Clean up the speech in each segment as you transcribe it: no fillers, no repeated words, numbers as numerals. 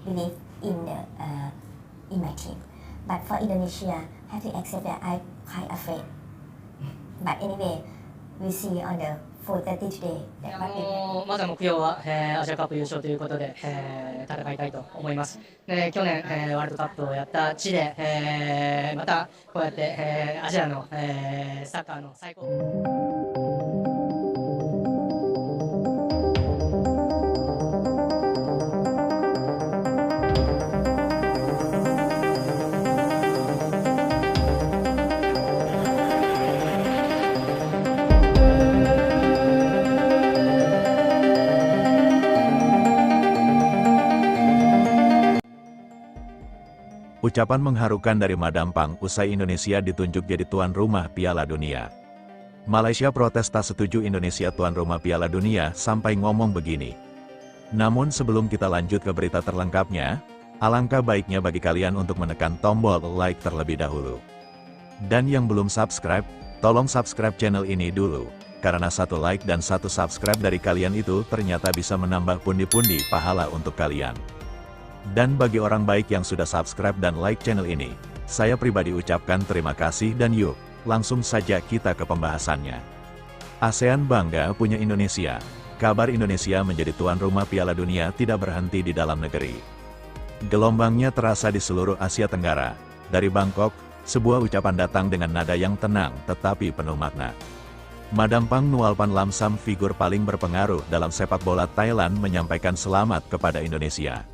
believe in my team. But for Indonesia, I have to accept that I'm quite afraid. But anyway, we see on the 4:30 today. まずは目標は、アジアカップ優勝ということで、戦いたいと思います。で去年、ワールドカップをやった地で、またこうやって、アジアの、サッカーの最高。Ucapan mengharukan dari Madam Pang usai Indonesia ditunjuk jadi tuan rumah Piala Dunia. Malaysia protes tak setuju Indonesia tuan rumah Piala Dunia sampai ngomong begini. Namun sebelum kita lanjut ke berita terlengkapnya, alangkah baiknya bagi kalian untuk menekan tombol like terlebih dahulu. Dan yang belum subscribe, tolong subscribe channel ini dulu, karena satu like dan satu subscribe dari kalian itu ternyata bisa menambah pundi-pundi pahala untuk kalian. Dan bagi orang baik yang sudah subscribe dan like channel ini, saya pribadi ucapkan terima kasih dan yuk, langsung saja kita ke pembahasannya. ASEAN bangga punya Indonesia. Kabar Indonesia menjadi tuan rumah Piala Dunia tidak berhenti di dalam negeri. Gelombangnya terasa di seluruh Asia Tenggara. Dari Bangkok, sebuah ucapan datang dengan nada yang tenang tetapi penuh makna. Madam Pang Nualpan Lamsam, figur paling berpengaruh dalam sepak bola Thailand, menyampaikan selamat kepada Indonesia.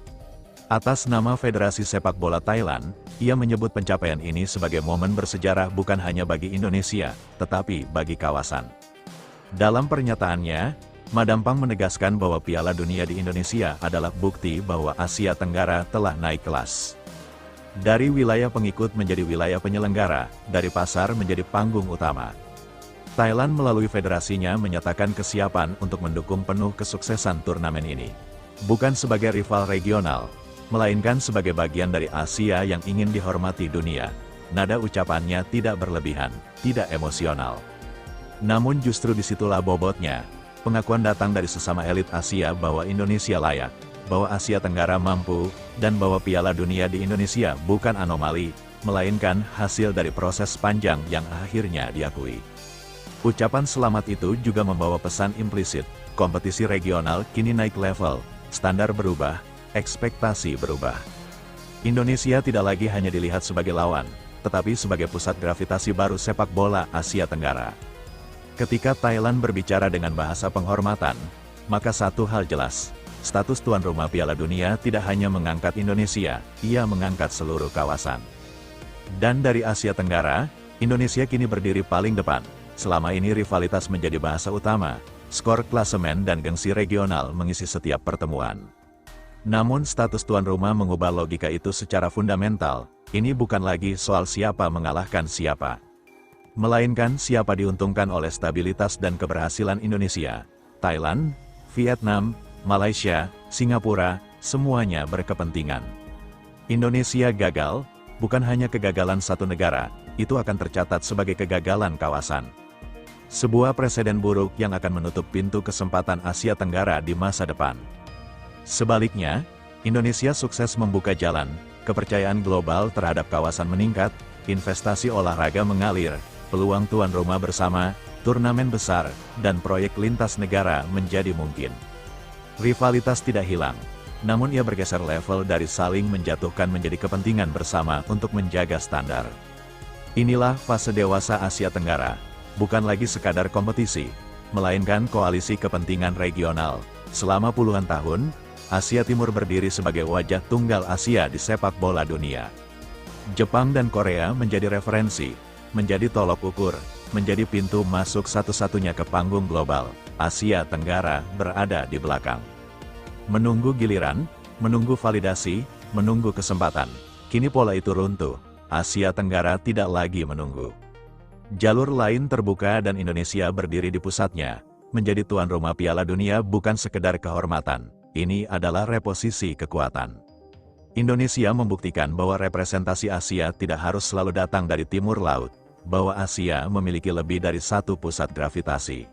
Atas nama Federasi Sepak Bola Thailand, ia menyebut pencapaian ini sebagai momen bersejarah bukan hanya bagi Indonesia, tetapi bagi kawasan. Dalam pernyataannya, Madam Pang menegaskan bahwa Piala Dunia di Indonesia adalah bukti bahwa Asia Tenggara telah naik kelas. Dari wilayah pengikut menjadi wilayah penyelenggara, dari pasar menjadi panggung utama. Thailand melalui federasinya menyatakan kesiapan untuk mendukung penuh kesuksesan turnamen ini. Bukan sebagai rival regional, melainkan sebagai bagian dari Asia yang ingin dihormati dunia. Nada ucapannya tidak berlebihan, tidak emosional. Namun justru disitulah bobotnya. Pengakuan datang dari sesama elit Asia bahwa Indonesia layak, bahwa Asia Tenggara mampu, dan bahwa Piala Dunia di Indonesia bukan anomali, melainkan hasil dari proses panjang yang akhirnya diakui. Ucapan selamat itu juga membawa pesan implisit, kompetisi regional kini naik level, standar berubah, ekspektasi berubah. Indonesia tidak lagi hanya dilihat sebagai lawan, tetapi sebagai pusat gravitasi baru sepak bola Asia Tenggara. Ketika Thailand berbicara dengan bahasa penghormatan, maka satu hal jelas, status tuan rumah Piala Dunia tidak hanya mengangkat Indonesia, ia mengangkat seluruh kawasan. Dan dari Asia Tenggara, Indonesia kini berdiri paling depan. Selama ini rivalitas menjadi bahasa utama, skor klasemen dan gengsi regional mengisi setiap pertemuan. Namun status tuan rumah mengubah logika itu secara fundamental. Ini bukan lagi soal siapa mengalahkan siapa, melainkan siapa diuntungkan oleh stabilitas dan keberhasilan Indonesia. Thailand, Vietnam, Malaysia, Singapura, semuanya berkepentingan. Indonesia gagal, bukan hanya kegagalan satu negara, itu akan tercatat sebagai kegagalan kawasan. Sebuah preseden buruk yang akan menutup pintu kesempatan Asia Tenggara di masa depan. Sebaliknya, Indonesia sukses membuka jalan, kepercayaan global terhadap kawasan meningkat, investasi olahraga mengalir, peluang tuan rumah bersama, turnamen besar, dan proyek lintas negara menjadi mungkin. Rivalitas tidak hilang, namun ia bergeser level dari saling menjatuhkan menjadi kepentingan bersama untuk menjaga standar. Inilah fase dewasa Asia Tenggara, bukan lagi sekadar kompetisi, melainkan koalisi kepentingan regional. Selama puluhan tahun, Asia Timur berdiri sebagai wajah tunggal Asia di sepak bola dunia. Jepang dan Korea menjadi referensi, menjadi tolok ukur, menjadi pintu masuk satu-satunya ke panggung global. Asia Tenggara berada di belakang. Menunggu giliran, menunggu validasi, menunggu kesempatan. Kini pola itu runtuh, Asia Tenggara tidak lagi menunggu. Jalur lain terbuka dan Indonesia berdiri di pusatnya. Menjadi tuan rumah Piala Dunia bukan sekedar kehormatan. Ini adalah reposisi kekuatan. Indonesia membuktikan bahwa representasi Asia tidak harus selalu datang dari timur laut, bahwa Asia memiliki lebih dari satu pusat gravitasi.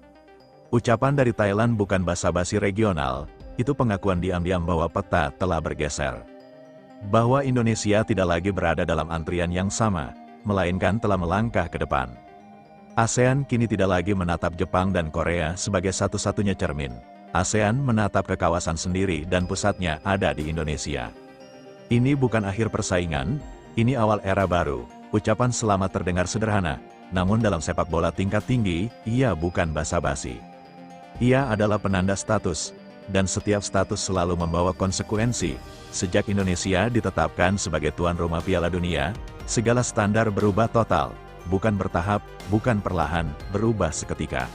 Ucapan dari Thailand bukan basa-basi regional, itu pengakuan diam-diam bahwa peta telah bergeser. Bahwa Indonesia tidak lagi berada dalam antrian yang sama, melainkan telah melangkah ke depan. ASEAN kini tidak lagi menatap Jepang dan Korea sebagai satu-satunya cermin. ASEAN menatap ke kawasan sendiri dan pusatnya ada di Indonesia. Ini bukan akhir persaingan, ini awal era baru. Ucapan selamat terdengar sederhana, namun dalam sepak bola tingkat tinggi, ia bukan basa-basi. Ia adalah penanda status, dan setiap status selalu membawa konsekuensi. Sejak Indonesia ditetapkan sebagai tuan rumah Piala Dunia, segala standar berubah total, bukan bertahap, bukan perlahan, berubah seketika.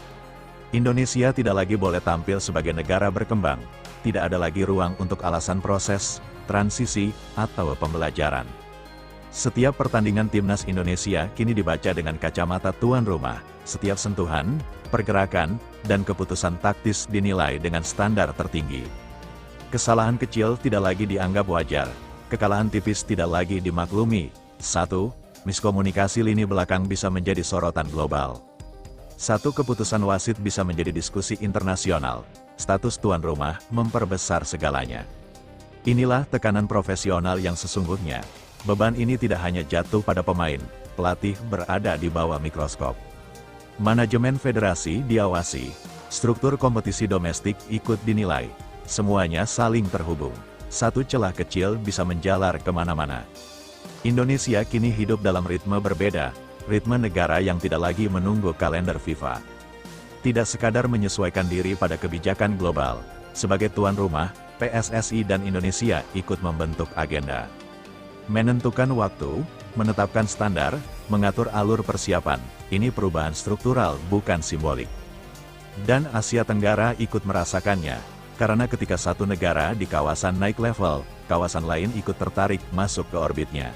Indonesia tidak lagi boleh tampil sebagai negara berkembang, tidak ada lagi ruang untuk alasan proses, transisi, atau pembelajaran. Setiap pertandingan timnas Indonesia kini dibaca dengan kacamata tuan rumah, setiap sentuhan, pergerakan, dan keputusan taktis dinilai dengan standar tertinggi. Kesalahan kecil tidak lagi dianggap wajar, kekalahan tipis tidak lagi dimaklumi. 1. Miskomunikasi lini belakang bisa menjadi sorotan global. 1 keputusan wasit bisa menjadi diskusi internasional. Status tuan rumah memperbesar segalanya. Inilah tekanan profesional yang sesungguhnya. Beban ini tidak hanya jatuh pada pemain, pelatih berada di bawah mikroskop. Manajemen federasi diawasi, struktur kompetisi domestik ikut dinilai. Semuanya saling terhubung. Satu celah kecil bisa menjalar kemana-mana. Indonesia kini hidup dalam ritme berbeda, ritme negara yang tidak lagi menunggu kalender FIFA. Tidak sekadar menyesuaikan diri pada kebijakan global, sebagai tuan rumah, PSSI dan Indonesia ikut membentuk agenda. Menentukan waktu, menetapkan standar, mengatur alur persiapan, ini perubahan struktural bukan simbolik. Dan Asia Tenggara ikut merasakannya. Karena ketika satu negara di kawasan naik level, kawasan lain ikut tertarik masuk ke orbitnya.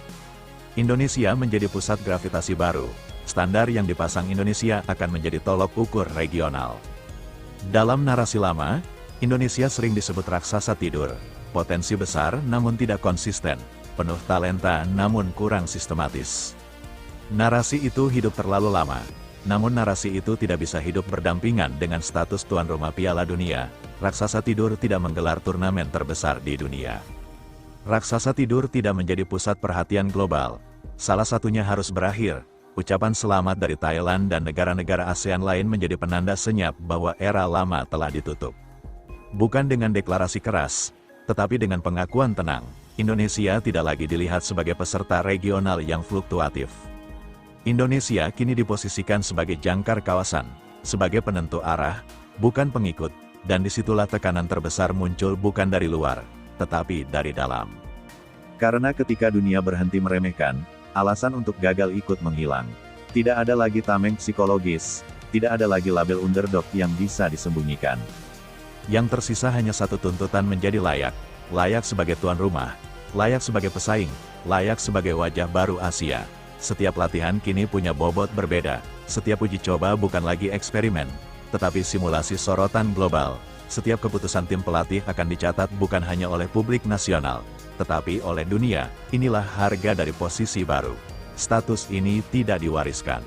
Indonesia menjadi pusat gravitasi baru. Standar yang dipasang Indonesia akan menjadi tolok ukur regional. Dalam narasi lama, Indonesia sering disebut raksasa tidur. Potensi besar namun tidak konsisten, penuh talenta namun kurang sistematis. Narasi itu hidup terlalu lama. Namun narasi itu tidak bisa hidup berdampingan dengan status tuan rumah Piala Dunia. Raksasa tidur tidak menggelar turnamen terbesar di dunia. Raksasa tidur tidak menjadi pusat perhatian global. Salah satunya harus berakhir. Ucapan selamat dari Thailand dan negara-negara ASEAN lain menjadi penanda senyap bahwa era lama telah ditutup. Bukan dengan deklarasi keras, tetapi dengan pengakuan tenang, Indonesia tidak lagi dilihat sebagai peserta regional yang fluktuatif. Indonesia kini diposisikan sebagai jangkar kawasan, sebagai penentu arah, bukan pengikut, dan disitulah tekanan terbesar muncul bukan dari luar, tetapi dari dalam. Karena ketika dunia berhenti meremehkan, alasan untuk gagal ikut menghilang. Tidak ada lagi tameng psikologis, tidak ada lagi label underdog yang bisa disembunyikan. Yang tersisa hanya satu tuntutan menjadi layak, layak sebagai tuan rumah, layak sebagai pesaing, layak sebagai wajah baru Asia. Setiap latihan kini punya bobot berbeda, setiap uji coba bukan lagi eksperimen, tetapi simulasi sorotan global. Setiap keputusan tim pelatih akan dicatat bukan hanya oleh publik nasional, tetapi oleh dunia. Inilah harga dari posisi baru. Status ini tidak diwariskan.